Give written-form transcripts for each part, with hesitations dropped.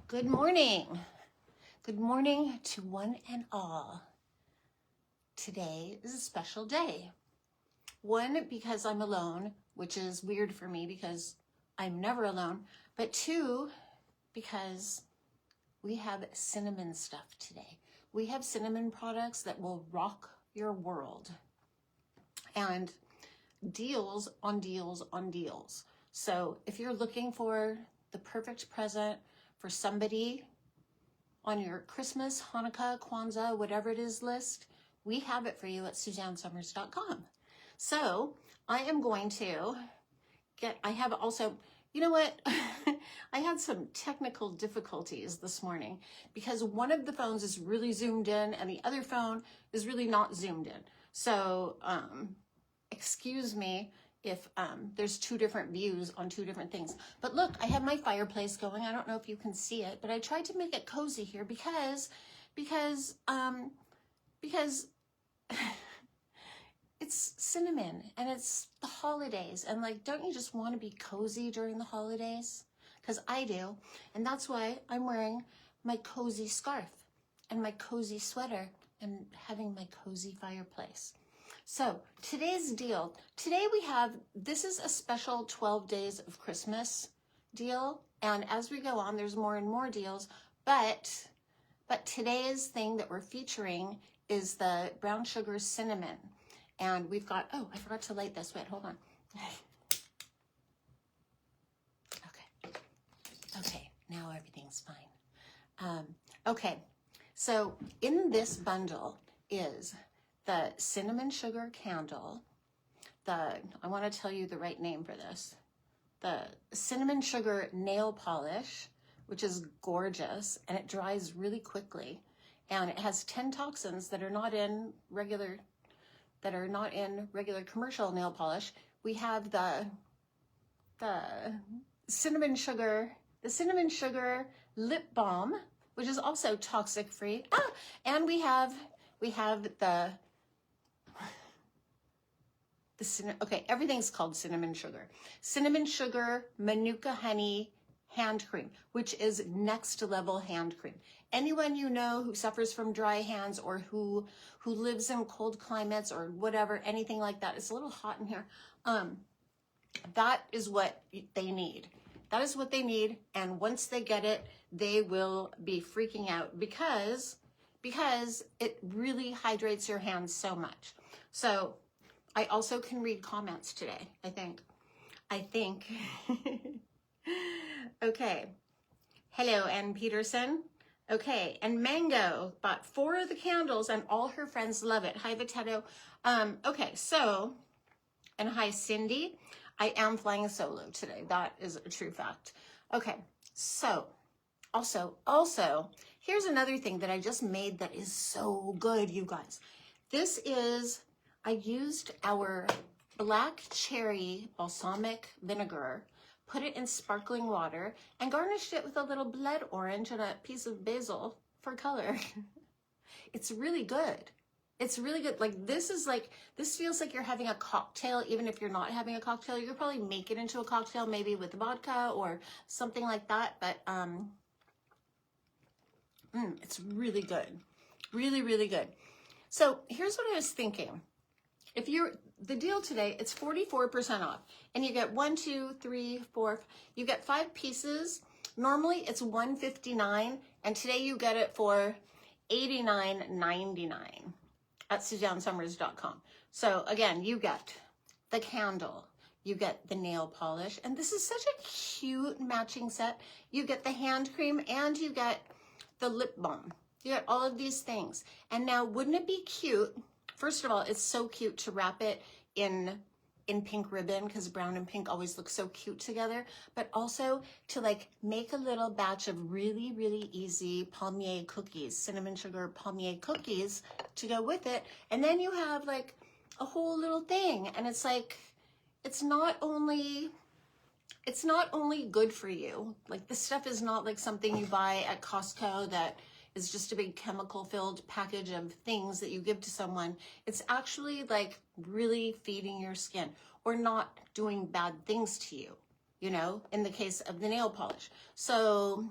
Good morning. Good morning to one and all. Today is a special day. One, because I'm alone, which is weird for me because I'm never alone. But two, because we have cinnamon stuff today. We have cinnamon products that will rock your world. And deals on deals on deals. So if you're looking for the perfect present for somebody on your Christmas, Hanukkah, Kwanzaa, whatever it is list, we have it for you at SuzanneSummers.com. So I am going to I have also, you know what? I had some technical difficulties this morning because one of the phones is really zoomed in and the other phone is really not zoomed in. So, excuse me if there's two different views on two different things. But look, I have my fireplace going. I don't know if you can see it, but I tried to make it cozy here because it's cinnamon and it's the holidays. And like, don't you just want to be cozy during the holidays? Because I do. And that's why I'm wearing my cozy scarf and my cozy sweater and having my cozy fireplace. So today's deal, this is a special 12 days of Christmas deal. And as we go on, there's more and more deals. But today's thing that we're featuring is the brown sugar cinnamon. And we've got, oh, I forgot to light this. Wait, hold on. Okay, now everything's fine. Okay, so in this bundle is the cinnamon sugar candle, I want to tell you the right name for this, the cinnamon sugar nail polish, which is gorgeous, and it dries really quickly, and it has 10 toxins that are not in regular commercial nail polish. We have the cinnamon sugar lip balm, which is also toxic free. And we have the okay, everything's called cinnamon sugar. Cinnamon sugar Manuka honey hand cream, which is next level hand cream. Anyone you know who suffers from dry hands or who lives in cold climates or whatever, anything like that, it's a little hot in here. That is what they need. That is what they need. And once they get it, they will be freaking out because it really hydrates your hands so much. So I also can read comments today, I think. Okay. Hello, Ann Peterson. Okay, and Mango bought 4 of the candles and all her friends love it. Hi, Viteto. Okay, so, and hi, Cindy. I am flying solo today. That is a true fact. Okay, so also, here's another thing that I just made that is so good, you guys. This is, I used our black cherry balsamic vinegar, put it in sparkling water, and garnished it with a little blood orange and a piece of basil for color. It's really good. It's really good. Like, this feels like you're having a cocktail, even if you're not having a cocktail. You could probably make it into a cocktail, maybe with vodka or something like that. But it's really good. Really, really good. So here's what I was thinking. If the deal today, it's 44% off, and you get 1, 2, 3, 4, you get 5 pieces. Normally it's $159, and today you get it for $89.99 at SuzanneSummers.com. So again, you get the candle, you get the nail polish, and this is such a cute matching set. You get the hand cream and you get the lip balm. You get all of these things. And now, wouldn't it be cute? First of all, it's so cute to wrap it in pink ribbon because brown and pink always look so cute together, but also to like make a little batch of really, really easy palmier cookies, cinnamon sugar palmier cookies to go with it. And then you have like a whole little thing. And it's like, it's not only good for you. Like, this stuff is not like something you buy at Costco that is just a big chemical-filled package of things that you give to someone. It's actually like really feeding your skin or not doing bad things to you, you know, in the case of the nail polish. So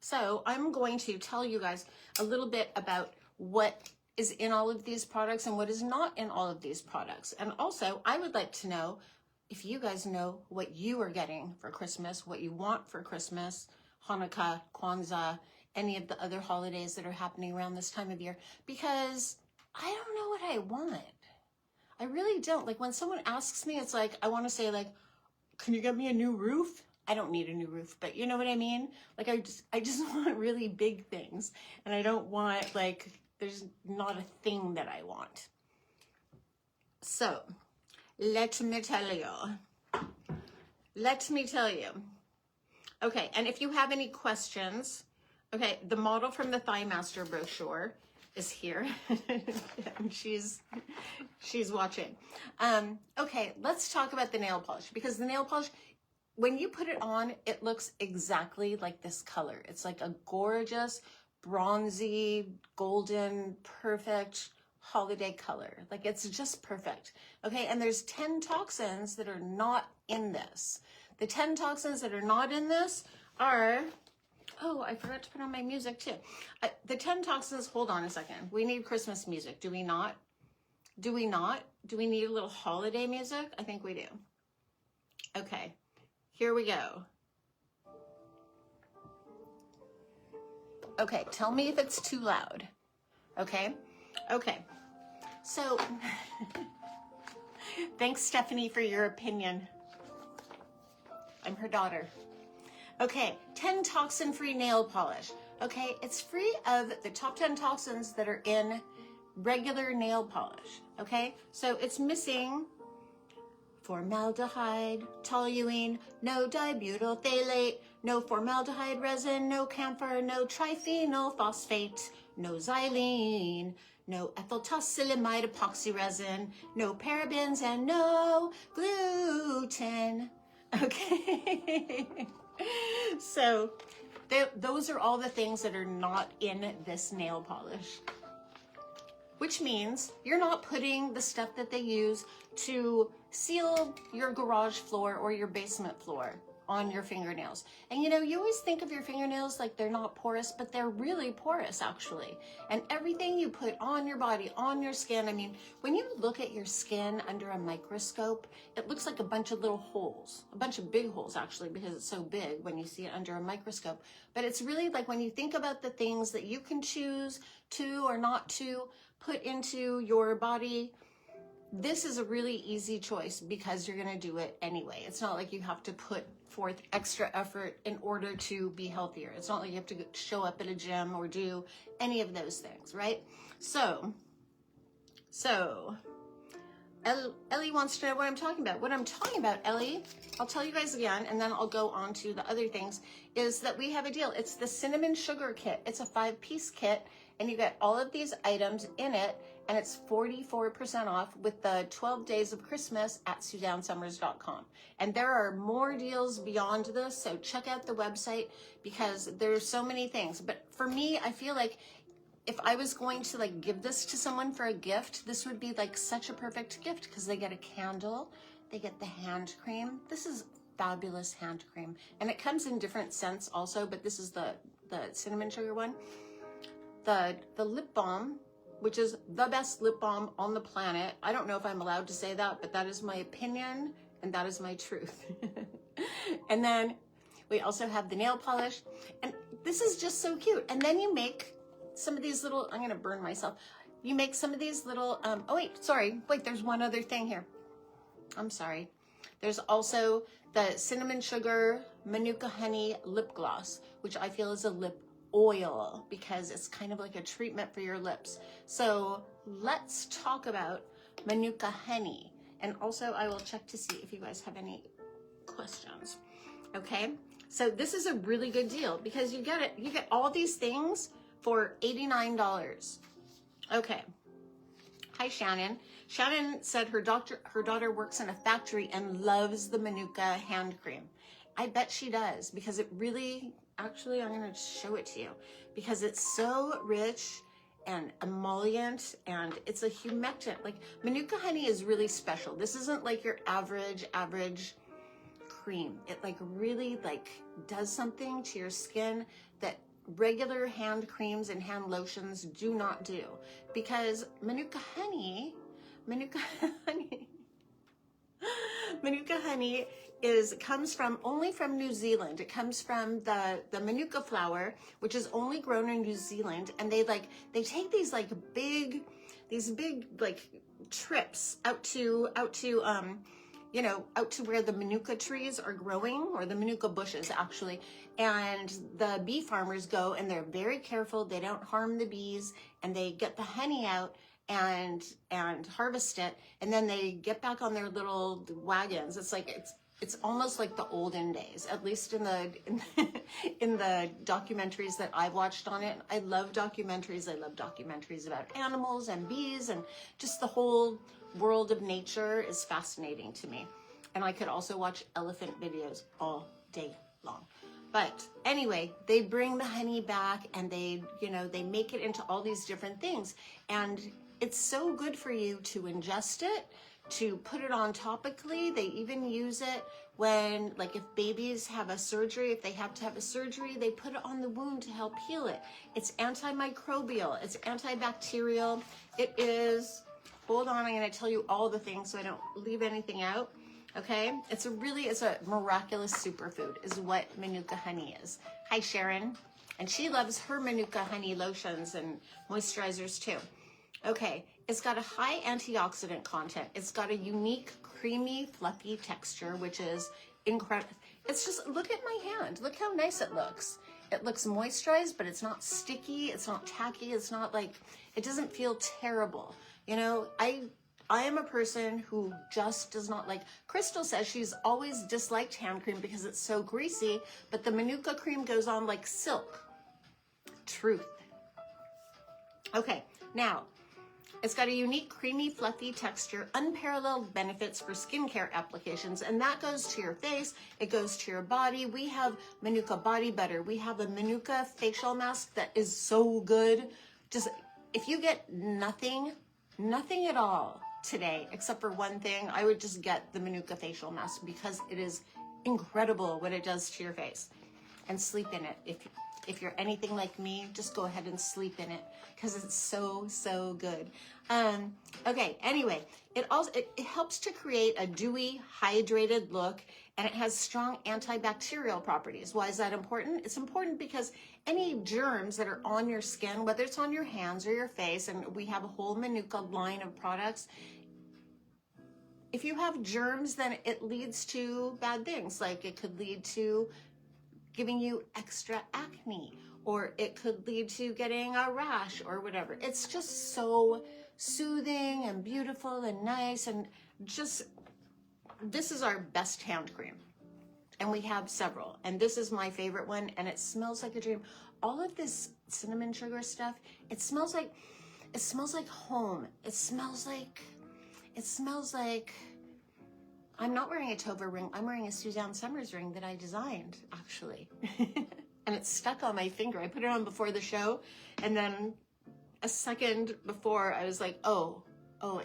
So I'm going to tell you guys a little bit about what is in all of these products and what is not in all of these products. And also, I would like to know if you guys know what you are getting for Christmas, what you want for Christmas, Hanukkah, Kwanzaa, any of the other holidays that are happening around this time of year, because I don't know what I want. I really don't. Like when someone asks me, it's like, I want to say like, can you get me a new roof? I don't need a new roof, but you know what I mean? Like I just want really big things, and I don't want like, there's not a thing that I want. So let me tell you. Okay, and if you have any questions, okay, the model from the Thigh Master brochure is here. And she's watching. Okay, let's talk about the nail polish, because the nail polish, when you put it on, it looks exactly like this color. It's like a gorgeous, bronzy, golden, perfect holiday color. Like it's just perfect. Okay, and there's 10 toxins that are not in this. The 10 toxins that are not in this are, oh, I forgot to put on my music too. The 10 toxins, hold on a second. We need Christmas music, do we not? Do we not? Do we need a little holiday music? I think we do. Okay, here we go. Okay, tell me if it's too loud. Okay, okay. So, thanks, Stephanie, for your opinion. I'm her daughter. Okay, 10 toxin-free nail polish. Okay, it's free of the top 10 toxins that are in regular nail polish. Okay, so it's missing formaldehyde, toluene, no dibutyl phthalate, no formaldehyde resin, no camphor, no triphenyl phosphate, no xylene, no ethyl tosylamide epoxy resin, no parabens, and no gluten. Okay. So those are all the things that are not in this nail polish, which means you're not putting the stuff that they use to seal your garage floor or your basement floor on your fingernails. And you know, you always think of your fingernails like they're not porous, but they're really porous actually. And everything you put on your body, on your skin, I mean, when you look at your skin under a microscope, it looks like a bunch of little holes, a bunch of big holes actually, because it's so big when you see it under a microscope. But it's really like when you think about the things that you can choose to or not to put into your body, this is a really easy choice because you're going to do it anyway. It's not like you have to put forth extra effort in order to be healthier. It's not like you have to show up at a gym or do any of those things, right? So Ellie wants to know what I'm talking about. What I'm talking about, Ellie, I'll tell you guys again, and then I'll go on to the other things, is that we have a deal. It's the cinnamon sugar kit. It's a 5-piece kit, and you get all of these items in it, and it's 44% off with the 12 days of Christmas at SuzanneSummers.com. And there are more deals beyond this, so check out the website because there's so many things. But for me, I feel like if I was going to like give this to someone for a gift, this would be like such a perfect gift because they get a candle, they get the hand cream. This is fabulous hand cream. And it comes in different scents also, but this is the cinnamon sugar one. The lip balm, which is the best lip balm on the planet. I don't know if I'm allowed to say that, but that is my opinion and that is my truth. And then we also have the nail polish, and this is just so cute. And then you make some of these little, I'm gonna burn myself. You make some of these little, oh wait, there's one other thing here. I'm sorry. There's also the cinnamon sugar Manuka honey lip gloss, which I feel is a lip oil because it's kind of like a treatment for your lips. So let's talk about Manuka honey. And also I will check to see if you guys have any questions. Okay, so this is a really good deal because you get all these things for $89. Okay. Hi, Shannon. Shannon said her daughter works in a factory and loves the Manuka hand cream. I bet she does because it really, actually, I'm going to show it to you because it's so rich and emollient and it's a humectant. Like Manuka honey is really special. This isn't like your average cream. It like really like does something to your skin that regular hand creams and hand lotions do not do, because Manuka honey comes from only from New Zealand. It comes from the Manuka flower, which is only grown in New Zealand, and they take these big like trips out to where the Manuka trees are growing, or the Manuka bushes actually. And the bee farmers go, and they're very careful. They don't harm the bees, and they get the honey out and harvest it, and then they get back on their little wagons. It's almost like the olden days, at least in the documentaries that I've watched on it. I love documentaries. I love documentaries about animals and bees, and just the whole world of nature is fascinating to me. And I could also watch elephant videos all day long. But anyway, they bring the honey back, and they make it into all these different things. And it's so good for you to ingest it, to put it on topically. They even use it when, like, if babies have a surgery, if they have to have a surgery, they put it on the wound to help heal it. It's antimicrobial, it's antibacterial. It is, hold on, I'm going to tell you all the things so I don't leave anything out. Okay, it's a miraculous superfood is what Manuka honey is. Hi, Sharon. And she loves her Manuka honey lotions and moisturizers too. Okay, it's got a high antioxidant content. It's got a unique, creamy, fluffy texture, which is incredible. It's just, look at my hand. Look how nice it looks. It looks moisturized, but it's not sticky. It's not tacky. It's not like, it doesn't feel terrible. You know, I am a person who just does not like, Crystal says she's always disliked hand cream because it's so greasy, but the Manuka cream goes on like silk. Truth. Okay, now, it's got a unique, creamy, fluffy texture, unparalleled benefits for skincare applications, and that goes to your face, it goes to your body. We have Manuka body butter. We have a Manuka facial mask that is so good. Just, if you get nothing at all today, except for one thing, I would just get the Manuka facial mask, because it is incredible what it does to your face. And sleep in it. If you're anything like me, just go ahead and sleep in it, because it's so good. Okay, anyway, it helps to create a dewy, hydrated look, and it has strong antibacterial properties. Why is that important? It's important because any germs that are on your skin, whether it's on your hands or your face, and we have a whole Manuka line of products, if you have germs, then it leads to bad things. Like, it could lead to giving you extra acne, or it could lead to getting a rash or whatever. It's just so soothing and beautiful and nice, and just, this is our best hand cream. And we have several, and this is my favorite one, and it smells like a dream. All of this cinnamon sugar stuff, it smells like home. It smells like, I'm not wearing a Tova ring. I'm wearing a Suzanne Summers ring that I designed, actually. And it's stuck on my finger. I put it on before the show, and then a second before, I was like, oh,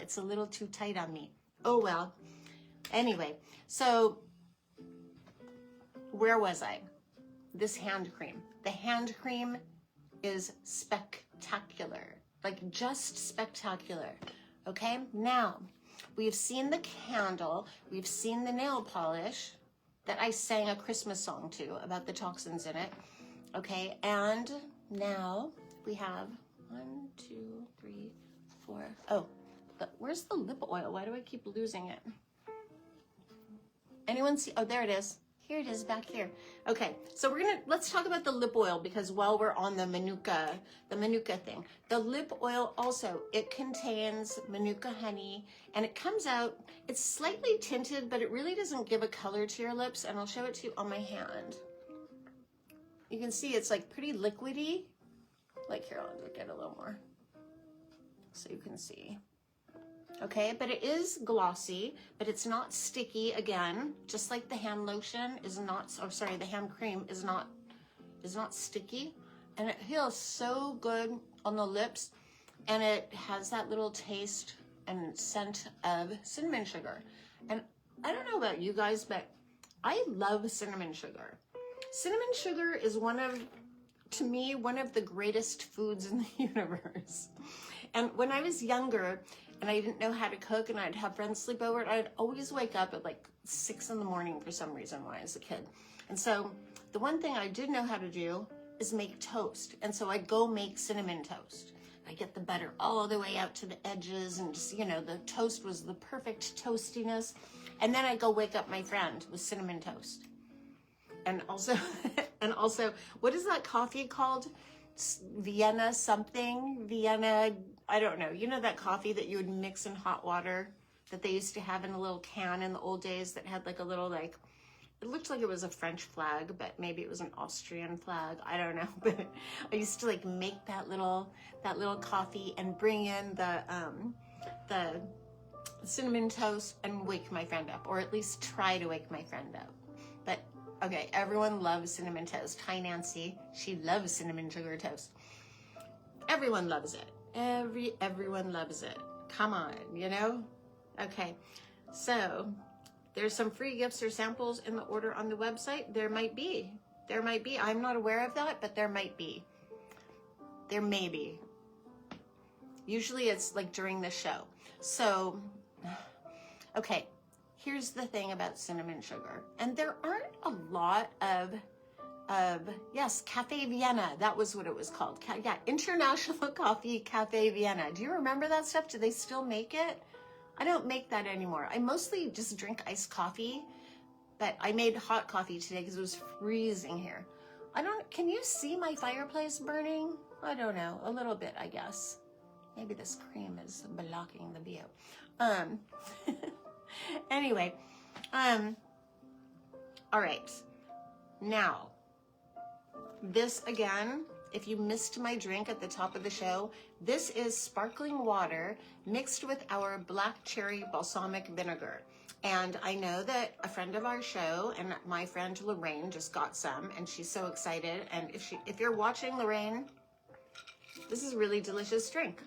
it's a little too tight on me. Oh, well. Anyway, so where was I? This hand cream. The hand cream is spectacular. Like, just spectacular. Okay? Now, we've seen the candle, we've seen the nail polish that I sang a Christmas song to about the toxins in it. Okay, and now we have 1, 2, 3, 4. Oh, where's the lip oil? Why do I keep losing it? Anyone see? Oh, there it is. Here it is back here. Okay, so let's talk about the lip oil, because while we're on the Manuka thing, the lip oil also, it contains Manuka honey, and it comes out, it's slightly tinted, but it really doesn't give a color to your lips, and I'll show it to you on my hand. You can see it's like pretty liquidy. Like, here, I'll just get a little more so you can see. Okay, but it is glossy, but it's not sticky, again, just like the hand lotion is not, the hand cream is not sticky, and it feels so good on the lips, and it has that little taste and scent of cinnamon sugar. And I don't know about you guys, but I love cinnamon sugar. Cinnamon sugar is one of to me, one of the greatest foods in the universe. And when I was younger and I didn't know how to cook and I'd have friends sleep over, I'd always wake up at like 6 in the morning for some reason when I was a kid. And so the one thing I did know how to do is make toast. And so I'd go make cinnamon toast. I get the butter all the way out to the edges and just, you know, the toast was the perfect toastiness. And then I'd go wake up my friend with cinnamon toast. And also, what is that coffee called? Vienna something? Vienna, I don't know. You know that coffee that you would mix in hot water that they used to have in a little can in the old days that had like a little like, it looked like it was a French flag, but maybe it was an Austrian flag. I don't know. But I used to like make that little coffee and bring in the cinnamon toast and wake my friend up, or at least try to wake my friend up. But okay, everyone loves cinnamon toast. Hi, Nancy. She loves cinnamon sugar toast. Everyone loves it. Everyone loves it. Come on, you know? Okay, so there's some free gifts or samples in the order on the website. There might be. I'm not aware of that, but there might be. There may be. Usually it's like during the show. So, okay, here's the thing about cinnamon sugar. And there aren't a lot of yes, Cafe Vienna. That was what it was called. Yeah, International Coffee Cafe Vienna. Do you remember that stuff? Do they still make it? I don't make that anymore. I mostly just drink iced coffee, but I made hot coffee today because it was freezing here. Can you see my fireplace burning? I don't know, a little bit, I guess. Maybe this cream is blocking the view. Anyway, all right. Now, this again, if you missed my drink at the top of the show, this is sparkling water mixed with our black cherry balsamic vinegar. And I know that a friend of our show and my friend Lorraine just got some and she's so excited. And if you're watching, Lorraine, this is a really delicious drink.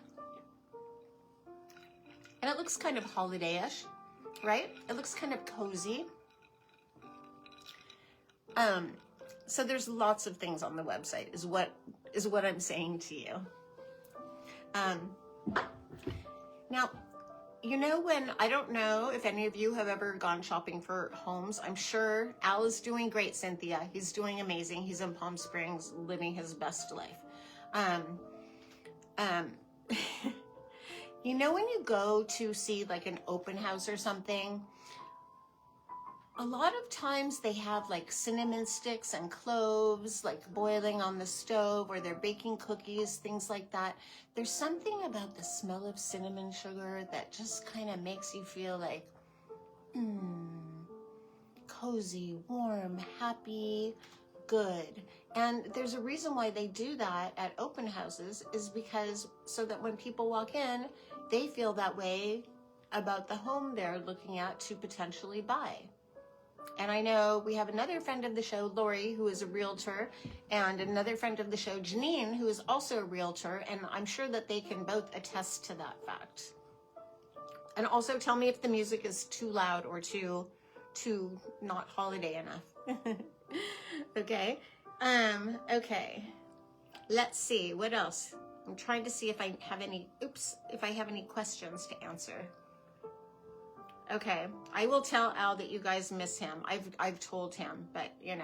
And it looks kind of holiday-ish, right? It looks kind of cozy. So there's lots of things on the website is what I'm saying to you. Now, you know when, I don't know if any of you have ever gone shopping for homes. I'm sure Al is doing great, Cynthia. He's doing amazing. He's in Palm Springs living his best life. You know when you go to see like an open house or something, a lot of times they have like cinnamon sticks and cloves like boiling on the stove, or they're baking cookies, things like that. There's something about the smell of cinnamon sugar that just kind of makes you feel like, cozy, warm, happy, good. And there's a reason why they do that at open houses, is because so that when people walk in, they feel that way about the home they're looking at to potentially buy. And I know we have another friend of the show, Lori, who is a realtor, and another friend of the show, Janine, who is also a realtor, and I'm sure that they can both attest to that fact. And also tell me if the music is too loud or too not holiday enough. Okay. Okay. Let's see, what else? I'm trying to see if I have any questions to answer. Okay, I will tell Al that you guys miss him. I've told him, but you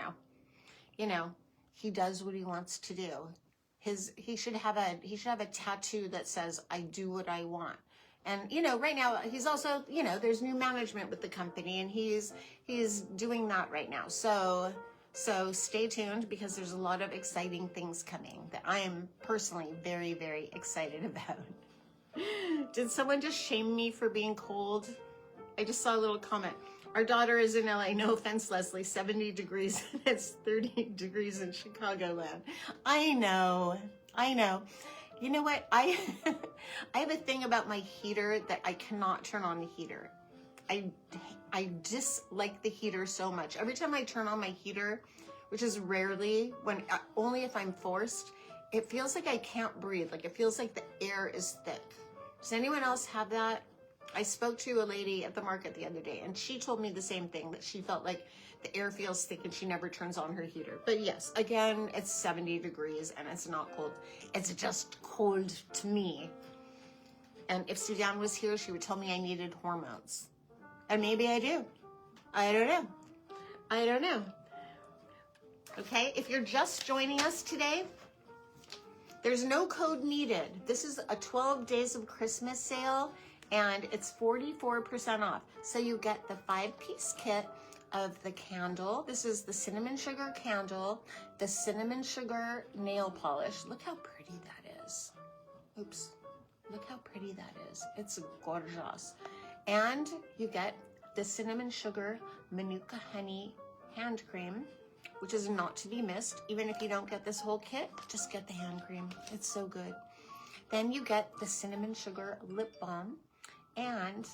know, he does what he wants to do. He should have a tattoo that says, "I do what I want." And you know, right now he's also, you know, there's new management with the company, and he's doing that right now. So stay tuned, because there's a lot of exciting things coming that I am personally very, very excited about. Did someone just shame me for being cold? I just saw a little comment. Our daughter is in LA. No offense, Leslie. 70 degrees. It's 30 degrees in Chicagoland. I know. You know what? I have a thing about my heater that I cannot turn on the heater. I dislike the heater so much. Every time I turn on my heater, which is rarely, only if I'm forced, it feels like I can't breathe. Like it feels like the air is thick. Does anyone else have that? I spoke to a lady at the market the other day, and she told me the same thing, that she felt like the air feels thick and she never turns on her heater. But yes, again, it's 70 degrees and it's not cold. It's just cold to me. And if Suzanne was here, she would tell me I needed hormones. And maybe I do. I don't know. I don't know. Okay, if you're just joining us today, there's no code needed. This is a 12 days of Christmas sale, and it's 44% off. So you get the 5-piece kit of the candle. This is the cinnamon sugar candle, the cinnamon sugar nail polish. Look how pretty that is. Oops. Look how pretty that is. It's gorgeous. And you get the cinnamon sugar Manuka honey hand cream, which is not to be missed. Even if you don't get this whole kit, just get the hand cream. It's so good. Then you get the cinnamon sugar lip balm. And,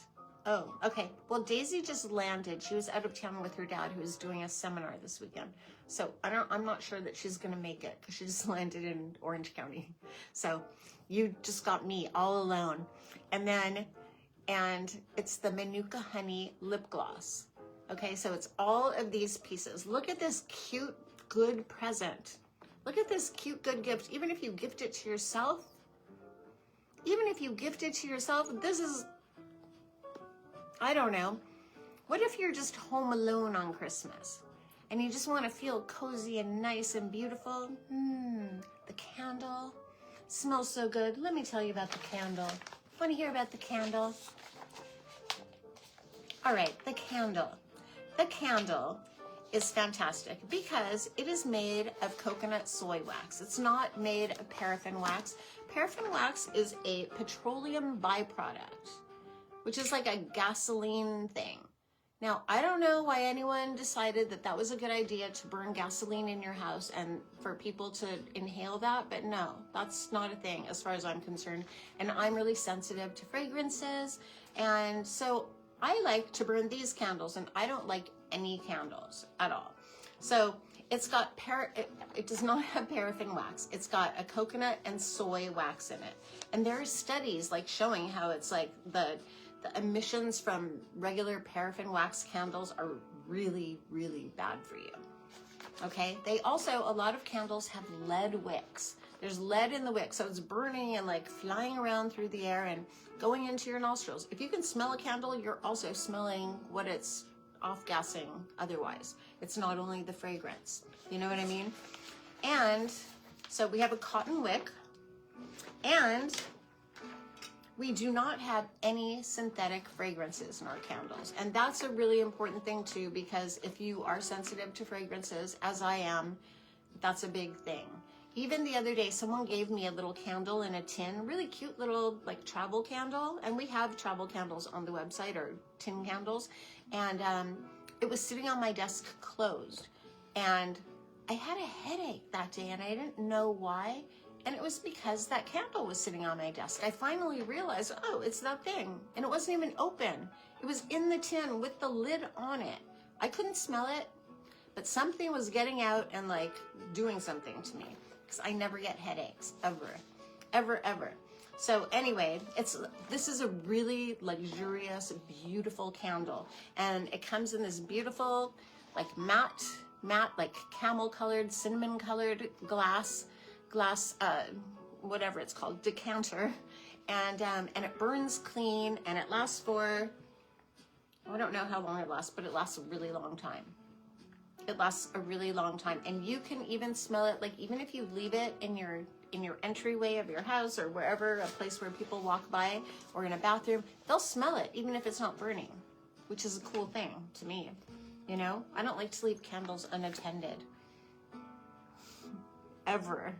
oh, okay. Well, Daisy just landed. She was out of town with her dad, who was doing a seminar this weekend. So I'm not sure that she's gonna make it, because she just landed in Orange County. So you just got me all alone. And it's the Manuka honey lip gloss. Okay, so it's all of these pieces. Look at this cute, good present. Look at this cute, good gift. Even if you gift it to yourself, this is, I don't know. What if you're just home alone on Christmas and you just want to feel cozy and nice and beautiful? The candle smells so good. Let me tell you about the candle. Want to hear about the candle? All right, the candle. The candle is fantastic because it is made of coconut soy wax. It's not made of paraffin wax. Paraffin wax is a petroleum byproduct, which is like a gasoline thing. Now, I don't know why anyone decided that that was a good idea to burn gasoline in your house and for people to inhale that, but no, that's not a thing as far as I'm concerned. And I'm really sensitive to fragrances, and so I like to burn these candles, and I don't like any candles at all. So it's got it does not have paraffin wax. It's got a coconut and soy wax in it. And there are studies like showing how it's like the emissions from regular paraffin wax candles are really, really bad for you. Okay? They also, a lot of candles have lead wicks. There's lead in the wick, so it's burning and like flying around through the air and going into your nostrils. If you can smell a candle, you're also smelling what it's off-gassing otherwise. It's not only the fragrance. You know what I mean? And so we have a cotton wick, and we do not have any synthetic fragrances in our candles. And that's a really important thing too, because if you are sensitive to fragrances, as I am, that's a big thing. Even the other day, someone gave me a little candle in a tin, really cute little like travel candle. And we have travel candles on the website, or tin candles. And it was sitting on my desk closed. And I had a headache that day, and I didn't know why. And it was because that candle was sitting on my desk. I finally realized, oh, it's that thing. And it wasn't even open. It was in the tin with the lid on it. I couldn't smell it, but something was getting out and like doing something to me, because I never get headaches, ever, ever, ever. So anyway, this is a really luxurious, beautiful candle. And it comes in this beautiful, like matte, like camel colored, cinnamon colored glass, whatever it's called, decanter. And it burns clean, and it lasts for, I don't know how long it lasts, but it lasts a really long time. It lasts a really long time. And you can even smell it, like even if you leave it in your entryway of your house, or wherever, a place where people walk by, or in a bathroom, they'll smell it even if it's not burning, which is a cool thing to me. You know, I don't like to leave candles unattended. Ever.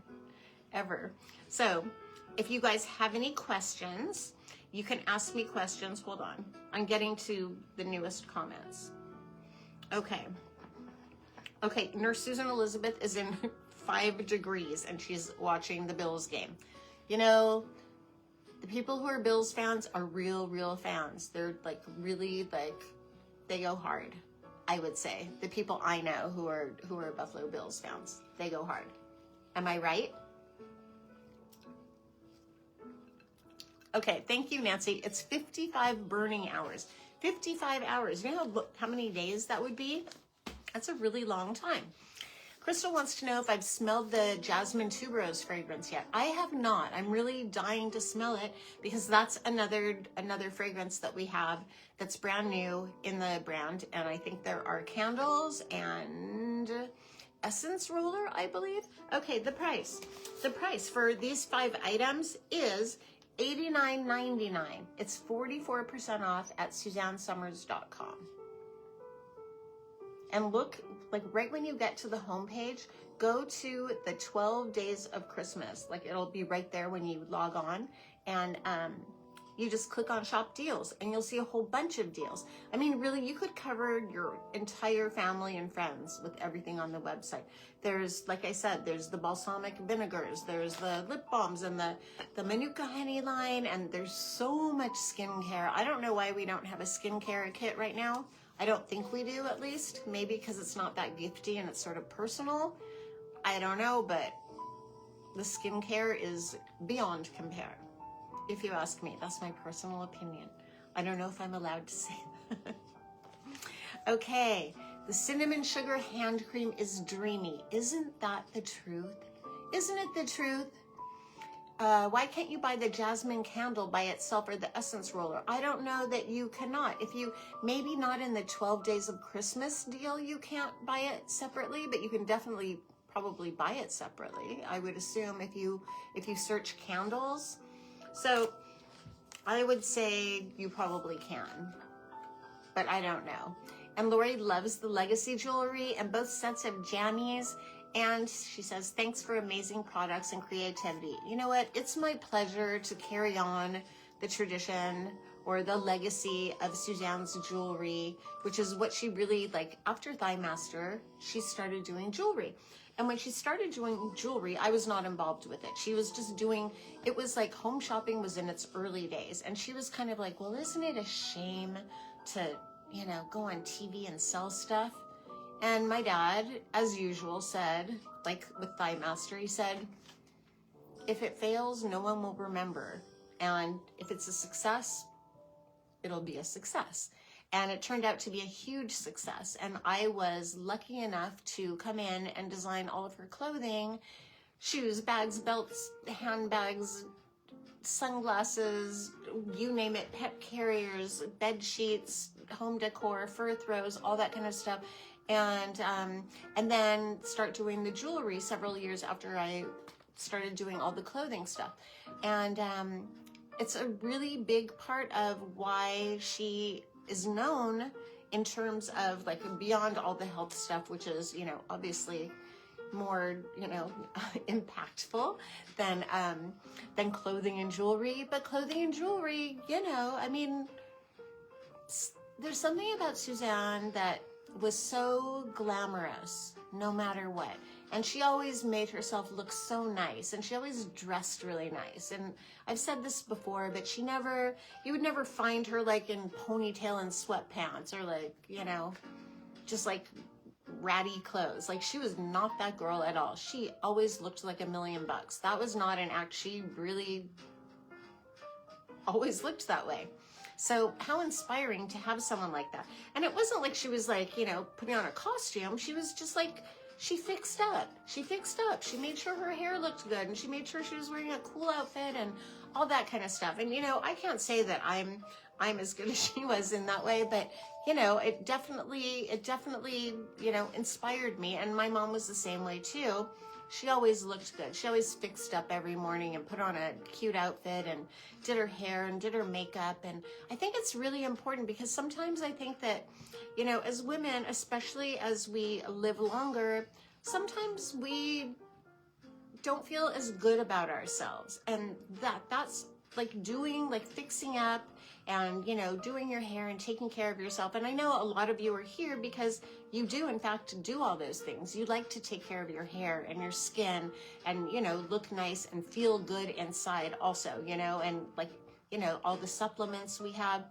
So if you guys have any questions, you can ask me questions. Hold on. I'm getting to the newest comments. Okay, Nurse Susan Elizabeth is in 5 degrees and she's watching the Bills game. You know, the people who are Bills fans are real fans. They're like really like, they go hard, I would say. The people I know who are Buffalo Bills fans, they go hard. Am I right? Okay, thank you, Nancy. It's 55 burning hours. 55 hours. You know how many days that would be? That's a really long time. Crystal wants to know if I've smelled the Jasmine Tuberose fragrance yet. I have not. I'm really dying to smell it because that's another fragrance that we have that's brand new in the brand. And I think there are candles and essence roller, I believe. Okay, the price. The price for these 5 items is $89.99. It's 44% off at SuzanneSummers.com. And look, like right when you get to the homepage, go to the 12 days of Christmas. Like it'll be right there when you log on, and you just click on shop deals and you'll see a whole bunch of deals. I mean, really, you could cover your entire family and friends with everything on the website. There's, like I said, there's the balsamic vinegars, there's the lip balms and the Manuka honey line, and there's so much skincare. I don't know why we don't have a skincare kit right now. I don't think we do, at least. Maybe because it's not that gifty and it's sort of personal. I don't know, but the skincare is beyond compare, if you ask me. That's my personal opinion. I don't know if I'm allowed to say that. Okay, the cinnamon sugar hand cream is dreamy. Isn't that the truth? Isn't it the truth? Why can't you buy the jasmine candle by itself or the essence roller? I don't know that you cannot. If you, maybe not in the 12 days of Christmas deal, you can't buy it separately, but you can definitely probably buy it separately. I would assume if you search candles. So I would say you probably can, but I don't know. And Lori loves the legacy jewelry and both sets of jammies. And she says, thanks for amazing products and creativity. You know what? It's my pleasure to carry on the tradition or the legacy of Suzanne's jewelry, which is what she really, like, after Thigh Master, she started doing jewelry. And when she started doing jewelry, I was not involved with it. She was just doing, it was like home shopping was in its early days. And she was kind of like, well, isn't it a shame to, you know, go on TV and sell stuff? And my dad, as usual, said, like with Thigh Master, he said, if it fails, no one will remember. And if it's a success, it'll be a success. And it turned out to be a huge success. And I was lucky enough to come in and design all of her clothing, shoes, bags, belts, handbags, sunglasses, you name it, pet carriers, bed sheets, home decor, fur throws, all that kind of stuff. And then start doing the jewelry several years after I started doing all the clothing stuff. And it's a really big part of why she is known in terms of like beyond all the health stuff, which is, you know, obviously more, you know, impactful than clothing and jewelry. But clothing and jewelry, you know, I mean, there's something about Suzanne that was so glamorous no matter what. And she always made herself look so nice, and she always dressed really nice. And I've said this before, but you would never find her like in ponytail and sweatpants or like, you know, just like ratty clothes. Like she was not that girl at all. She always looked like $1 million. That was not an act. She really always looked that way. So how inspiring to have someone like that. And it wasn't like she was like, you know, putting on a costume. She was just like, she fixed up. She made sure her hair looked good, and she made sure she was wearing a cool outfit and all that kind of stuff. And, you know, I can't say that I'm as good as she was in that way, but, you know, it definitely, you know, inspired me. And my mom was the same way too. She always looked good. She always fixed up every morning and put on a cute outfit and did her hair and did her makeup. And I think it's really important because sometimes I think that, you know, as women, especially as we live longer, sometimes we don't feel as good about ourselves. And that's like fixing up and, you know, doing your hair and taking care of yourself. And I know a lot of you are here because you do, in fact, do all those things. You like to take care of your hair and your skin and, you know, look nice and feel good inside also, you know, and like, you know, all the supplements we have,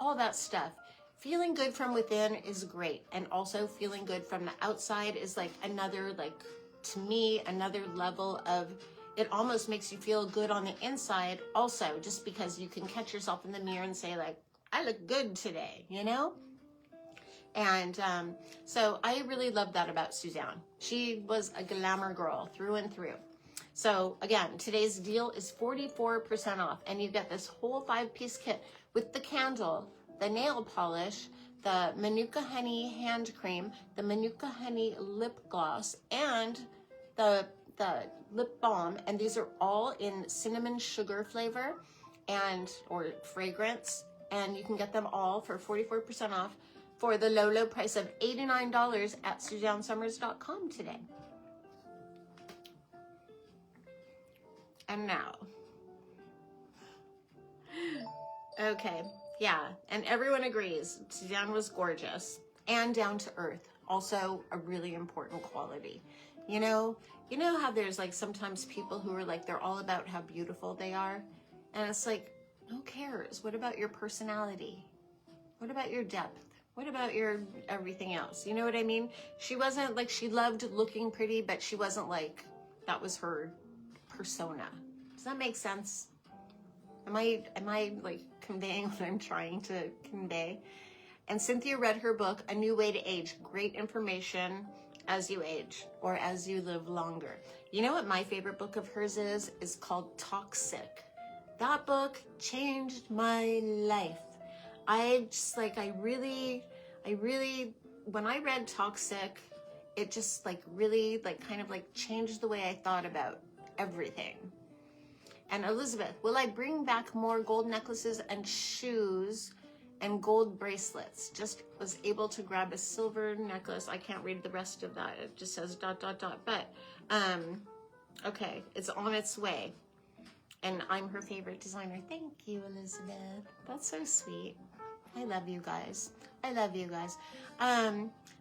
all that stuff. Feeling good from within is great. And also feeling good from the outside is like another, like, to me, another level of it almost makes you feel good on the inside also, just because you can catch yourself in the mirror and say like, I look good today, you know? And so I really love that about Suzanne. She was a glamour girl through and through. So again, today's deal is 44% off, and you get this whole 5-piece kit with the candle, the nail polish, the Manuka Honey hand cream, the Manuka Honey lip gloss, and the lip balm. And these are all in cinnamon sugar flavor or fragrance. And you can get them all for 44% off for the low price of $89 at SuzanneSummers.com today. And now, okay, yeah, and everyone agrees Suzanne was gorgeous and down to earth. Also a really important quality. You know how there's like sometimes people who are like, they're all about how beautiful they are. And it's like, who cares? What about your personality? What about your depth? What about your everything else? You know what I mean? She wasn't like, she loved looking pretty, but she wasn't like, that was her persona. Does that make sense? Am I like conveying what I'm trying to convey? And Cynthia read her book, A New Way to Age. Great information as you age or as you live longer. You know what my favorite book of hers is? It's called Toxic. That book changed my life. I really, when I read Toxic, it just like really like kind of like changed the way I thought about everything. And Elizabeth, will I bring back more gold necklaces and shoes and gold bracelets? Just was able to grab a silver necklace. I can't read the rest of that. It just says ... But, okay, it's on its way. And I'm her favorite designer. Thank you, Elizabeth. That's so sweet. I love you guys. I love you guys.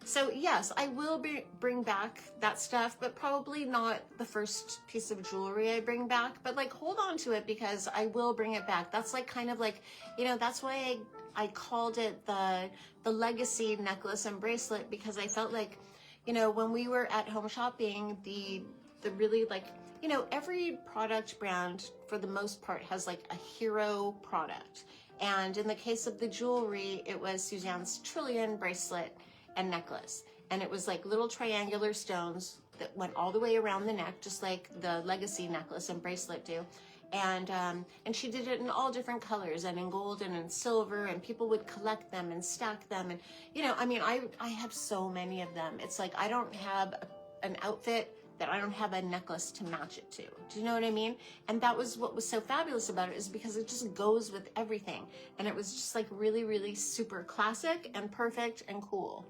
So yes, I will bring back that stuff, but probably not the first piece of jewelry I bring back, but like hold on to it because I will bring it back. That's like kind of like, that's why I called it the legacy necklace and bracelet, because I felt like, when we were at home shopping, the really like, every product brand for the most part has like a hero product. And in the case of the jewelry, it was Suzanne's Trillion bracelet and necklace. And it was like little triangular stones that went all the way around the neck, just like the legacy necklace and bracelet do. And she did it in all different colors, and in gold and in silver, and people would collect them and stack them. And, I have so many of them. It's like, I don't have an outfit that I don't have a necklace to match it to. Do you know what I mean? And that was what was so fabulous about it, is because it just goes with everything. And it was just like really, really super classic and perfect and cool.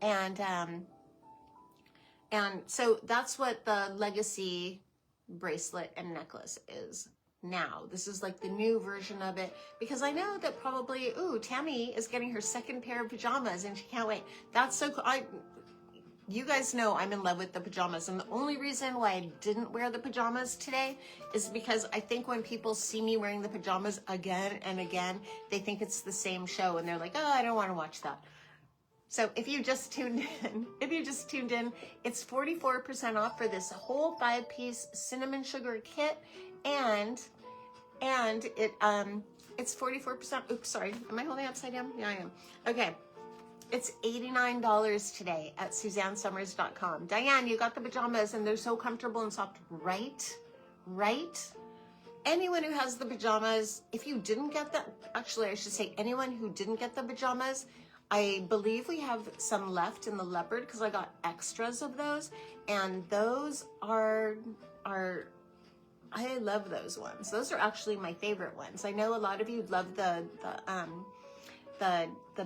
And so that's what the legacy bracelet and necklace is now. This is like the new version of it, because I know that probably, Tammy is getting her second pair of pajamas and she can't wait. That's so cool. You guys know I'm in love with the pajamas, and the only reason why I didn't wear the pajamas today is because I think when people see me wearing the pajamas again and again, they think it's the same show, and they're like, oh, I don't want to watch that. So if you just tuned in, it's 44% off for this whole 5-piece cinnamon sugar kit, and it's 44%. Oops, sorry. Am I holding upside down? Yeah, I am. Okay. It's $89 today at SuzanneSummers.com. Diane, you got the pajamas and they're so comfortable and soft, right? Right? Anyone who has the pajamas, if you didn't get them, actually I should say anyone who didn't get the pajamas, I believe we have some left in the leopard because I got extras of those, and those are I love those ones. Those are actually my favorite ones. I know a lot of you love the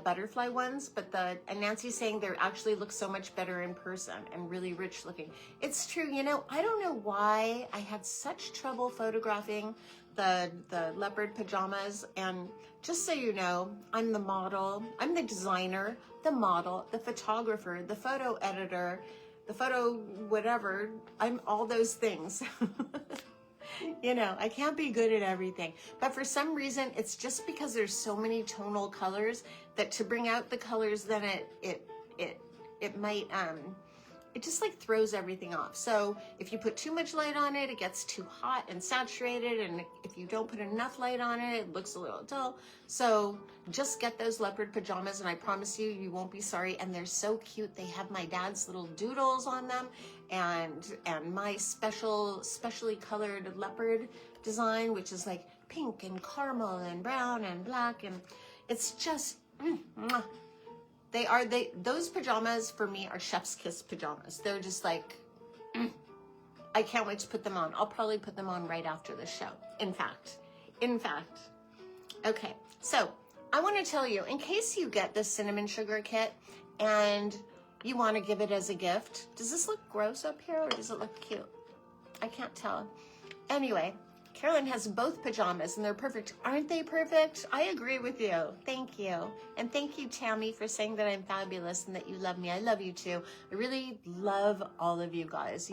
butterfly ones, but and Nancy's saying they actually look so much better in person and really rich looking. It's true. I don't know why I had such trouble photographing the leopard pajamas. And just so you know, I'm the model, I'm the designer, the model, the photographer, the photo editor, the photo whatever. I'm all those things. I can't be good at everything, but for some reason, it's just because there's so many tonal colors that to bring out the colors, then it might, it just like throws everything off. So if you put too much light on it, it gets too hot and saturated. And if you don't put enough light on it, it looks a little dull. So just get those leopard pajamas, and I promise you, you won't be sorry. And they're so cute. They have my dad's little doodles on them, and my specially colored leopard design, which is like pink and caramel and brown and black, and it's just those pajamas for me are chef's kiss pajamas. They're just like, I can't wait to put them on. I'll probably put them on right after the show. In fact. Okay, so I want to tell you, in case you get this cinnamon sugar kit and you want to give it as a gift, does this look gross up here or does it look cute? I can't tell. Anyway, Carolyn has both pajamas and they're perfect. Aren't they perfect? I agree with you. Thank you. And thank you, Tammy, for saying that I'm fabulous and that you love me. I love you too. I really love all of you guys.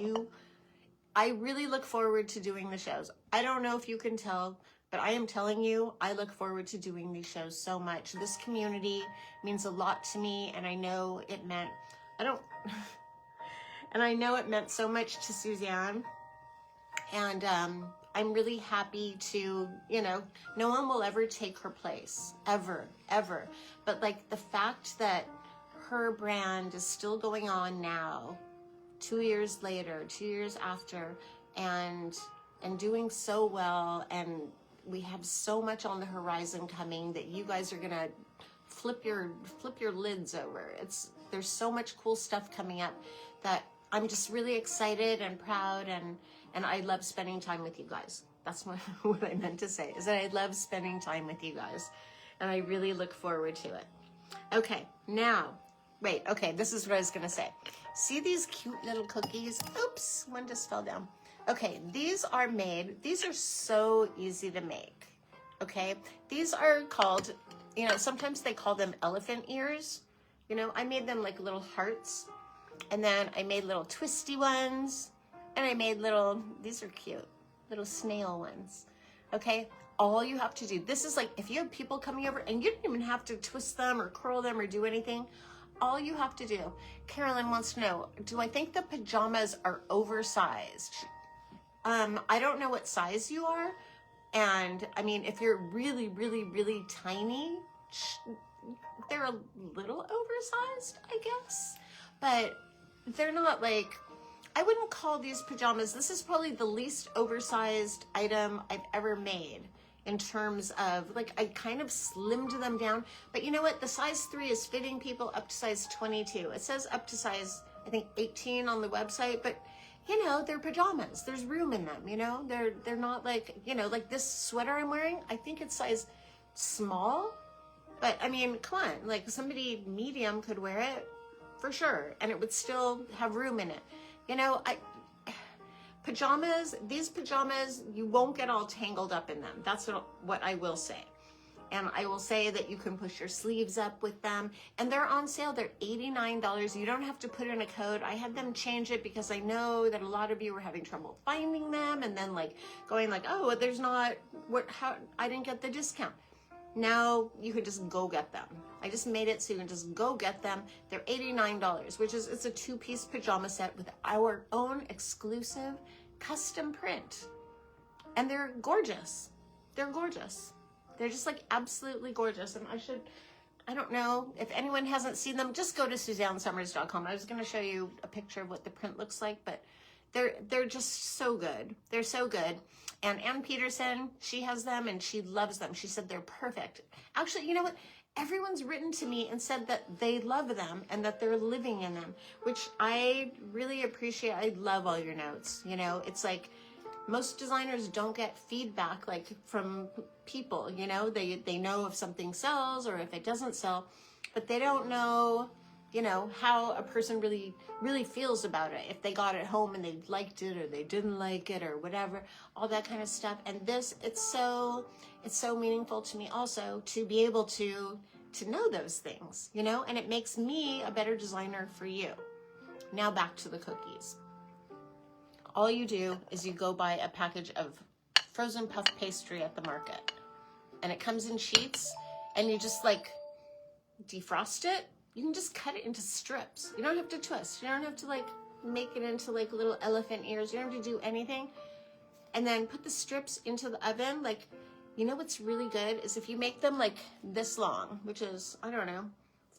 I really look forward to doing the shows. I don't know if you can tell, but I am telling you, I look forward to doing these shows so much. This community means a lot to me, and I know it meant, and I know it meant so much to Suzanne. And I'm really happy to, no one will ever take her place, ever. But like the fact that her brand is still going on now, 2 years later, 2 years after, and doing so well, and we have so much on the horizon coming that you guys are gonna flip your lids over. There's so much cool stuff coming up that I'm just really excited and proud, and I love spending time with you guys. That's what I meant to say, is that I love spending time with you guys, and I really look forward to it. Okay, now, wait, okay, this is what I was gonna say. See these cute little cookies? Oops, one just fell down. Okay, these are so easy to make, okay? These are called, sometimes they call them elephant ears. I made them like little hearts, and then I made little twisty ones, and I made these are cute, little snail ones, okay? All you have to do, this is like, if you have people coming over, and you don't even have to twist them or curl them or do anything, all you have to do, Carolyn wants to know, do I think the pajamas are oversized? I don't know what size you are, and I mean, if you're really, really, really tiny, they're a little oversized, I guess, but they're not like, I wouldn't call these pajamas, this is probably the least oversized item I've ever made in terms of, like, I kind of slimmed them down, but you know what, the size 3 is fitting people up to size 22. It says up to size, I think, 18 on the website, but they're pajamas. There's room in them, they're not like, like this sweater I'm wearing, I think it's size small, but I mean, come on, like somebody medium could wear it for sure, and it would still have room in it. These pajamas, you won't get all tangled up in them. That's what I will say. And I will say that you can push your sleeves up with them, and they're on sale. They're $89. You don't have to put in a code. I had them change it because I know that a lot of you were having trouble finding them, and then like going like, oh, there's not, how, I didn't get the discount. Now you can just go get them. I just made it so you can just go get them. They're $89, it's a 2-piece pajama set with our own exclusive custom print. And they're gorgeous. They're just like absolutely gorgeous. And I don't know if anyone hasn't seen them, just go to SuzanneSummers.com. I was going to show you a picture of what the print looks like, but they're just so good. They're so good. And Ann Peterson, she has them and she loves them. She said they're perfect. Actually, you know what? Everyone's written to me and said that they love them and that they're living in them, which I really appreciate. I love all your notes. It's like most designers don't get feedback like from people, they know if something sells or if it doesn't sell, but they don't know, how a person really, really feels about it. If they got it home and they liked it or they didn't like it or whatever, all that kind of stuff. And this, it's so meaningful to me also to be able to know those things, and it makes me a better designer for you. Now back to the cookies. All you do is you go buy a package of frozen puff pastry at the market, and it comes in sheets, and you just like defrost it. You can just cut it into strips. You don't have to twist. You don't have to like make it into like little elephant ears. You don't have to do anything. And then put the strips into the oven. Like, you know what's really good is if you make them like this long, which is, I don't know,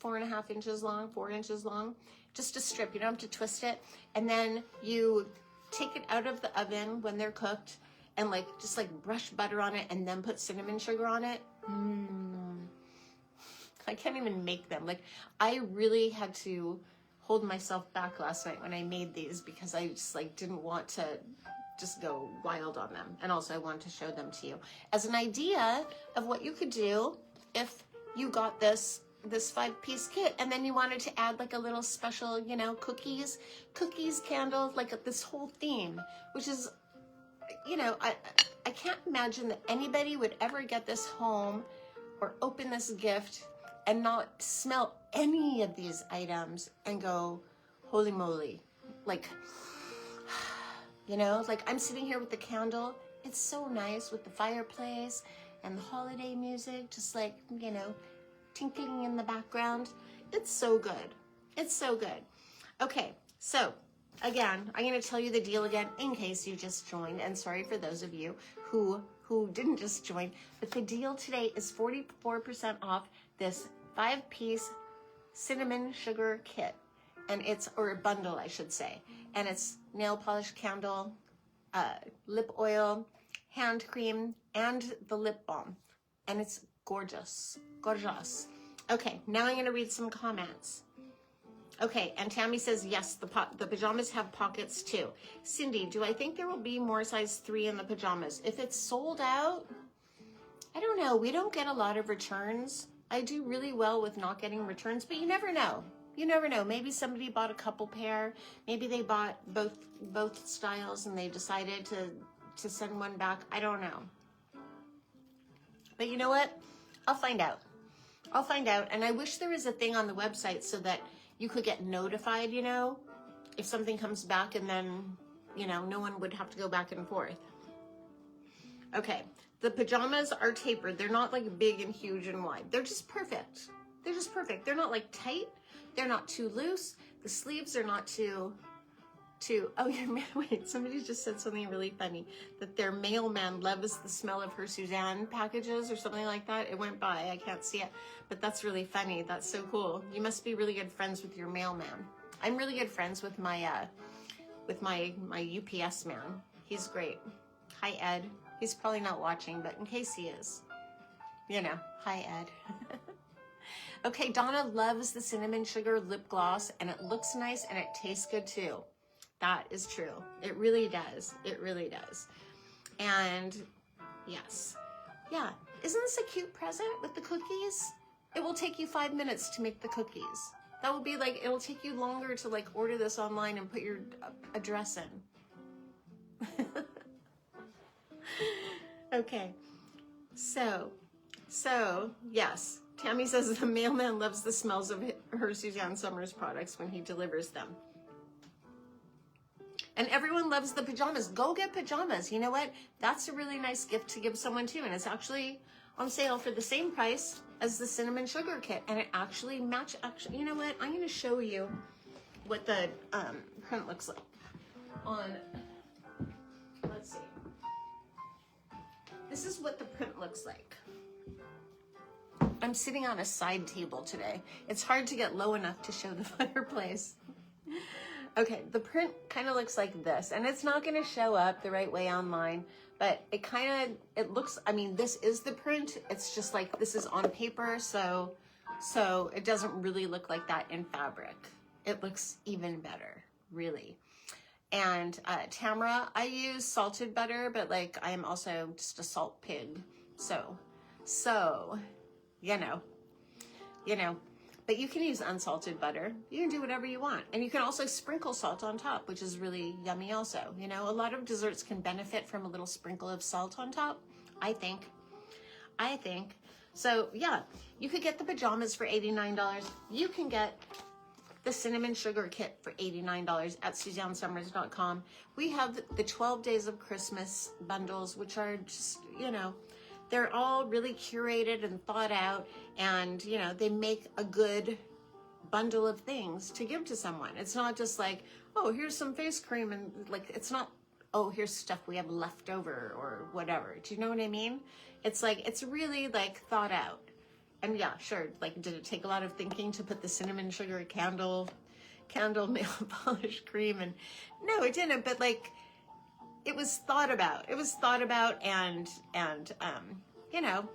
4.5 inches long, 4 inches long, just a strip. You don't have to twist it. And then you take it out of the oven when they're cooked and like just like brush butter on it and then put cinnamon sugar on it. I can't even make them. Like, I really had to hold myself back last night when I made these because I just like didn't want to just go wild on them. And also I wanted to show them to you as an idea of what you could do if you got this 5-piece kit and then you wanted to add like a little special, you know, cookies, candles, like this whole theme, which is, you know, I can't imagine that anybody would ever get this home or open this gift and not smell any of these items and go, holy moly, like, you know, like I'm sitting here with the candle. It's so nice with the fireplace and the holiday music, just like, you know, tinkling in the background. It's so good. It's so good. Okay, so again, I'm going to tell you the deal again in case you just joined. And sorry for those of you who didn't just join. But the deal today is 44% off this 5-piece cinnamon sugar kit. And it's, or a bundle, I should say. And it's nail polish candle, lip oil, hand cream, and the lip balm. And it's gorgeous. Gorgeous. Okay, now I'm going to read some comments. Okay, and Tammy says, yes, the pajamas have pockets too. Cindy, do I think there will be more size 3 in the pajamas? If it's sold out, I don't know. We don't get a lot of returns. I do really well with not getting returns, but you never know. You never know. Maybe somebody bought a couple pair. Maybe they bought both styles and they decided to send one back. I don't know. But you know what? I'll find out. I'll find out. And I wish there was a thing on the website so that you could get notified, you know, if something comes back and then, you know, no one would have to go back and forth. Okay. The pajamas are tapered. They're not like big and huge and wide. They're just perfect. They're just perfect. They're not like tight. They're not too loose. The sleeves are not too, oh, wait, somebody just said something really funny, that their mailman loves the smell of her Suzanne packages or something like that. It went by, I can't see it, but that's really funny. That's so cool. You must be really good friends with your mailman. I'm really good friends with my UPS man. He's great. Hi, Ed. He's probably not watching, but in case he is, you know, hi, Ed. Okay, Donna loves the cinnamon sugar lip gloss, and it looks nice, and it tastes good, too. That is true. It really does. It really does. And, yes. Yeah. Isn't this a cute present with the cookies? It will take you 5 minutes to make the cookies. That would be like, it'll take you longer to, like, order this online and put your address in. Okay. So, yes. Tammy says the mailman loves the smells of her Suzanne Summers products when he delivers them. And everyone loves the pajamas. Go get pajamas. You know what? That's a really nice gift to give someone too. And it's actually on sale for the same price as the cinnamon sugar kit. And it actually matches. Actually, you know what? I'm going to show you what the print looks like on, let's see. This is what the print looks like. I'm sitting on a side table today. It's hard to get low enough to show the fireplace. Okay, the print kind of looks like this, and it's not going to show up the right way online, but it looks, I mean, this is the print. It's just like, this is on paper, so it doesn't really look like that in fabric. It looks even better, really. And Tamara, I use salted butter, but like, I am also just a salt pig. So, you know, but you can use unsalted butter. You can do whatever you want. And you can also sprinkle salt on top, which is really yummy also. You know, a lot of desserts can benefit from a little sprinkle of salt on top, I think. So yeah, you could get the pajamas for $89. You can get the cinnamon sugar kit for $89 at SuzanneSummers.com. We have the 12 Days of Christmas bundles, which are just, you know, they're all really curated and thought out, and, you know, they make a good bundle of things to give to someone. It's not just like, oh, here's some face cream, and like, it's not, oh, here's stuff we have left over or whatever. Do you know what I mean? It's like, it's really like thought out. And yeah, sure, like, did it take a lot of thinking to put the cinnamon sugar candle nail polish cream? And no, it didn't, but like, it was thought about. It was thought about, and you know,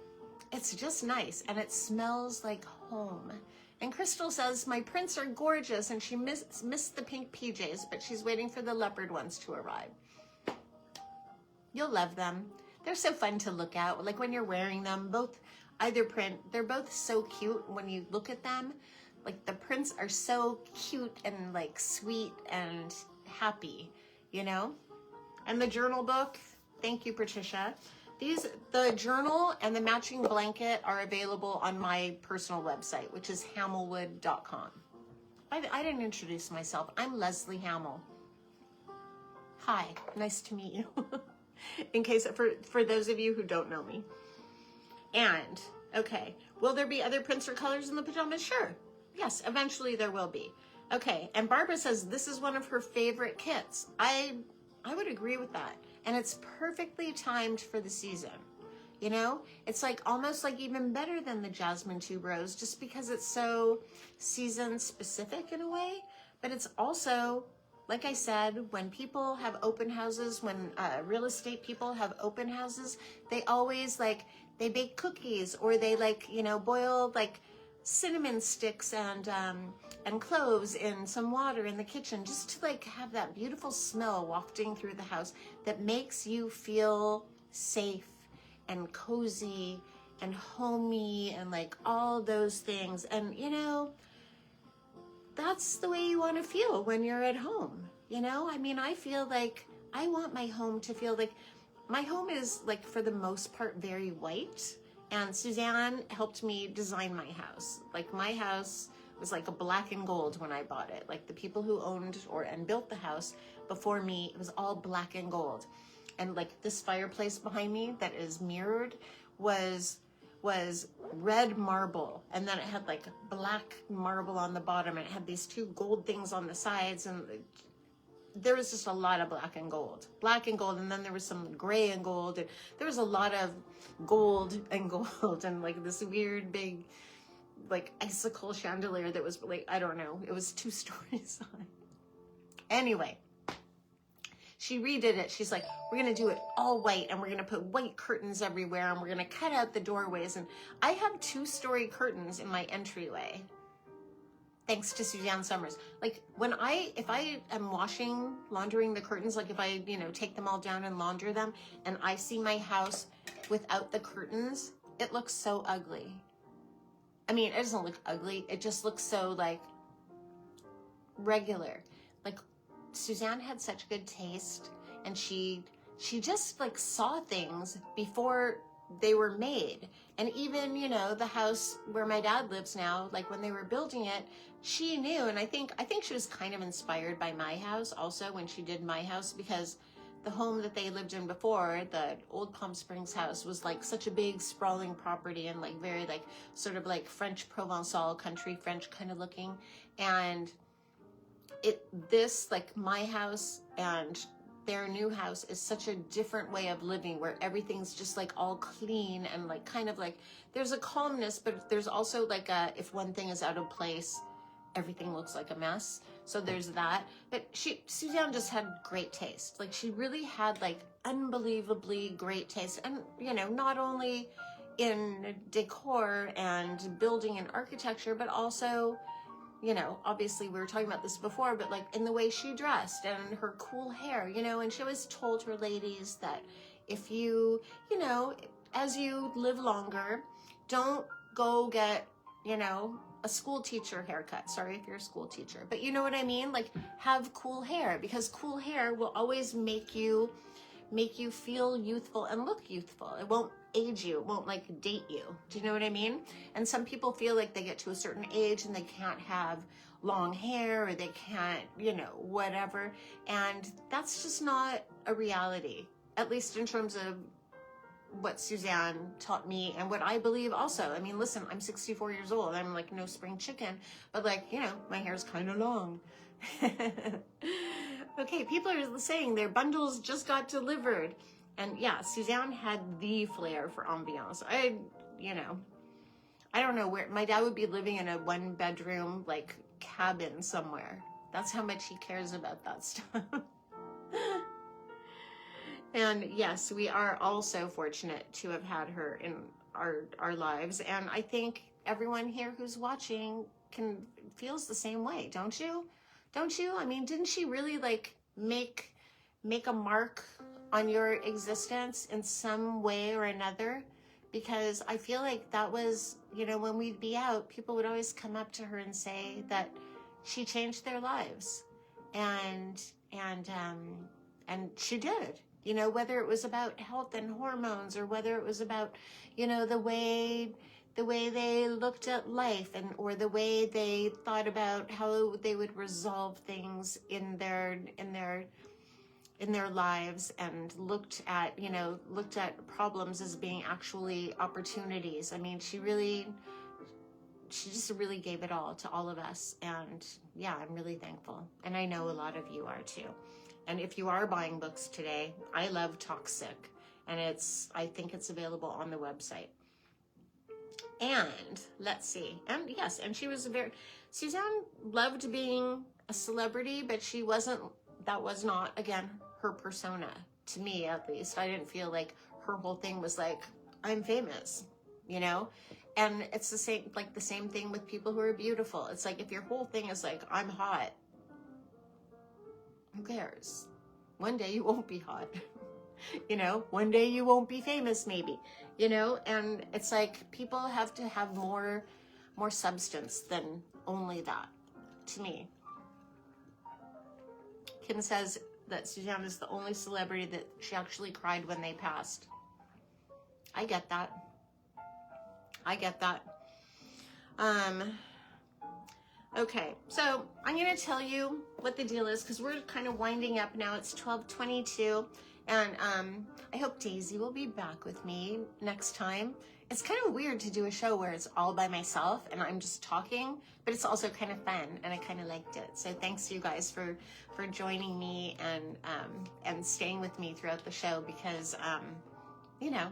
it's just nice, and it smells like home. And Crystal says, my prints are gorgeous, and she missed the pink PJs, but she's waiting for the leopard ones to arrive. You'll love them. They're so fun to look at. Like when you're wearing them, either print, they're both so cute when you look at them. Like the prints are so cute and like sweet and happy, you know? And the journal book, thank you, Patricia. The journal and the matching blanket are available on my personal website, which is hamelwood.com. I didn't introduce myself. I'm Leslie Hamel. Hi, nice to meet you. In case, for those of you who don't know me. And, okay, will there be other prints or colors in the pajamas? Sure. Yes, eventually there will be. Okay, and Barbara says this is one of her favorite kits. I would agree with that. And it's perfectly timed for the season. You know, it's like almost like even better than the Jasmine Tuberose, just because it's so season specific in a way. But it's also, like I said, when people have open houses, when real estate people have open houses, they always like, they bake cookies, or they like, you know, boil like cinnamon sticks and cloves in some water in the kitchen, just to like have that beautiful smell wafting through the house that makes you feel safe and cozy and homey and like all those things. And you know, that's the way you want to feel when you're at home. You know, I mean, I feel like I want my home to feel like, my home is like for the most part very white. And Suzanne helped me design my house. Like my house was like a black and gold when I bought it. Like the people who owned and built the house before me, it was all black and gold. And like this fireplace behind me that is mirrored was red marble. And then it had like black marble on the bottom, and it had these two gold things on the sides. And there was just a lot of black and gold, and then there was some gray and gold, and there was a lot of gold and like this weird big like icicle chandelier that was like, I don't know, it was 2 stories high. Anyway, she redid it. She's like, we're gonna do it all white, and we're gonna put white curtains everywhere, and we're gonna cut out the doorways. And I have 2-story curtains in my entryway, thanks to Suzanne Summers. Like if I am laundering the curtains, like if I, you know, take them all down and launder them, and I see my house without the curtains, it looks so ugly. I mean, it doesn't look ugly. It just looks so like regular. Like Suzanne had such good taste, and she just like saw things before they were made. And even, you know, the house where my dad lives now, like when they were building it, she knew. And I think she was kind of inspired by my house also when she did my house, because the home that they lived in before, the old Palm Springs house, was like such a big sprawling property, and like very like sort of like French Provençal, country French kind of looking. And this like my house and their new house is such a different way of living, where everything's just like all clean, and like kind of like there's a calmness, but there's also like if one thing is out of place, everything looks like a mess. So there's that. But Suzanne just had great taste. Like she really had like unbelievably great taste. And you know, not only in decor and building and architecture, but also, you know, obviously we were talking about this before, but like in the way she dressed and her cool hair, you know. And she always told her ladies that if you know, as you live longer, don't go get, you know, a school teacher haircut. Sorry if you're a school teacher, but you know what I mean? Like have cool hair, because cool hair will always make you feel youthful and look youthful. It won't age you. It won't like date you. Do you know what I mean? And some people feel like they get to a certain age and they can't have long hair, or they can't, you know, whatever. And that's just not a reality, at least in terms of what Suzanne taught me and what I believe also. I mean, listen, I'm 64 years old. I'm like no spring chicken, but like, you know, my hair's kind of long. Okay, people are saying their bundles just got delivered. And yeah, Suzanne had the flair for ambiance. You know, I don't know where, my dad would be living in a 1-bedroom, like, cabin somewhere. That's how much he cares about that stuff. And yes, we are all so fortunate to have had her in our lives. And I think everyone here who's watching feels the same way, don't you? Don't you? I mean, didn't she really like make a mark on your existence in some way or another? Because I feel like that was, you know, when we'd be out, people would always come up to her and say that she changed their lives. And she did, you know, whether it was about health and hormones or whether it was about, you know, the way they looked at life or the way they thought about how they would resolve things in their lives, and looked at problems as being actually opportunities. I mean, she just really gave it all to all of us. And yeah, I'm really thankful. And I know a lot of you are too. And if you are buying books today, I love Toxic, and I think it's available on the website. And let's see. And yes, and Suzanne loved being a celebrity, but that was not, again, her persona, to me at least. I didn't feel like her whole thing was like, I'm famous, you know? And it's the same thing with people who are beautiful. It's like, if your whole thing is like, I'm hot, who cares? One day you won't be hot. You know, one day you won't be famous, maybe, you know? And it's like, people have to have more substance than only that, to me. Kim says that Suzanne is the only celebrity that she actually cried when they passed. I get that. Okay, so I'm going to tell you what the deal is, because we're kind of winding up now. It's 12:22, and I hope Daisy will be back with me next time. It's kind of weird to do a show where it's all by myself and I'm just talking, but it's also kind of fun, and I kind of liked it. So thanks you guys for joining me and staying with me throughout the show, because you know,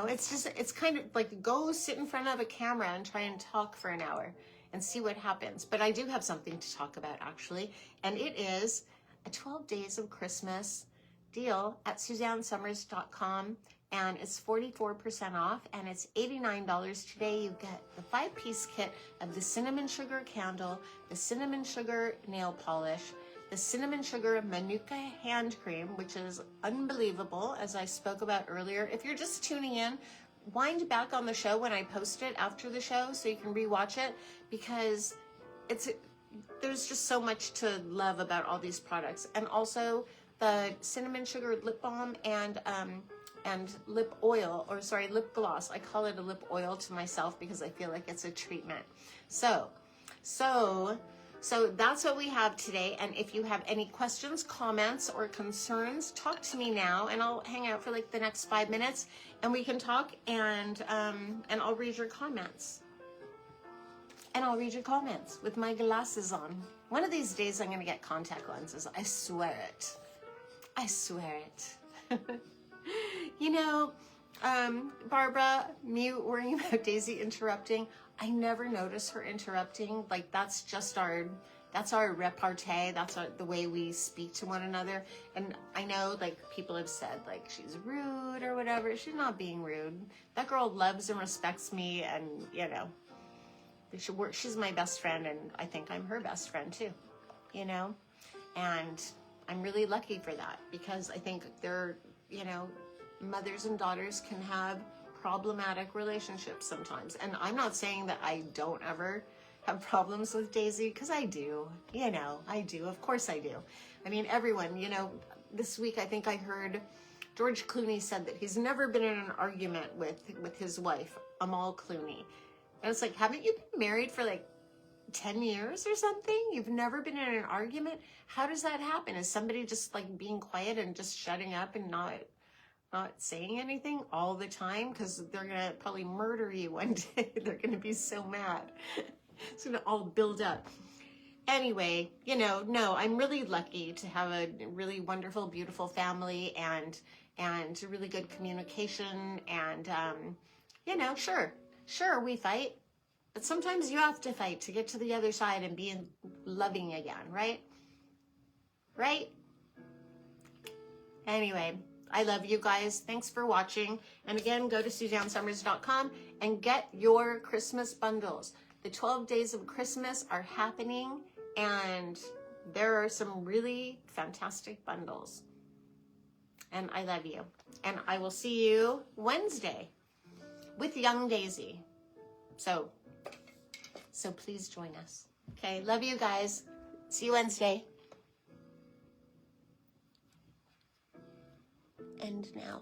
it's kind of like, go sit in front of a camera and try and talk for an hour and see what happens. But I do have something to talk about, actually, and it is a 12 Days of Christmas deal at SuzanneSummers.com, and it's 44% off, and it's $89 today. You get the 5-piece kit of the cinnamon sugar candle, the cinnamon sugar nail polish, the cinnamon sugar Manuka hand cream, which is unbelievable, as I spoke about earlier. If you're just tuning in, wind back on the show when I post it after the show so you can rewatch it, because there's just so much to love about all these products. And also the cinnamon sugar lip balm and lip oil, or sorry, lip gloss. I call it a lip oil to myself because I feel like it's a treatment. So that's what we have today. And if you have any questions, comments, or concerns, talk to me now, and I'll hang out for like the next 5 minutes, and we can talk, and I'll read your comments. And I'll read your comments with my glasses on. One of these days I'm going to get contact lenses. I swear it. I swear it. You know, Barbara, me worrying about Daisy interrupting. I never notice her interrupting. Like, that's our repartee. That's the way we speak to one another. And I know, like, people have said, like, she's rude or whatever. She's not being rude. That girl loves and respects me, and, you know, she's my best friend, and I think I'm her best friend too, you know? And I'm really lucky for that, because I think mothers and daughters can have problematic relationships sometimes. And I'm not saying that I don't ever have problems with Daisy, because I do, I do. Of course I do. I mean, everyone, this week I think I heard George Clooney said that he's never been in an argument with his wife, Amal Clooney. And it's like, haven't you been married for like 10 years or something? You've never been in an argument? How does that happen? Is somebody just like being quiet and just shutting up and not not saying anything all the time because they're going to probably murder you one day. They're going to be so mad. It's going to all build up. Anyway, you know, no, I'm really lucky to have a really wonderful, beautiful family and really good communication. And, you know, sure, we fight. But sometimes you have to fight to get to the other side and be loving again, right? Right? Anyway, I love you guys. Thanks for watching. And again, go to SuzanneSummers.com and get your Christmas bundles. The 12 days of Christmas are happening, and there are some really fantastic bundles. And I love you. And I will see you Wednesday with Young Daisy. So please join us. Okay, love you guys. See you Wednesday. And now.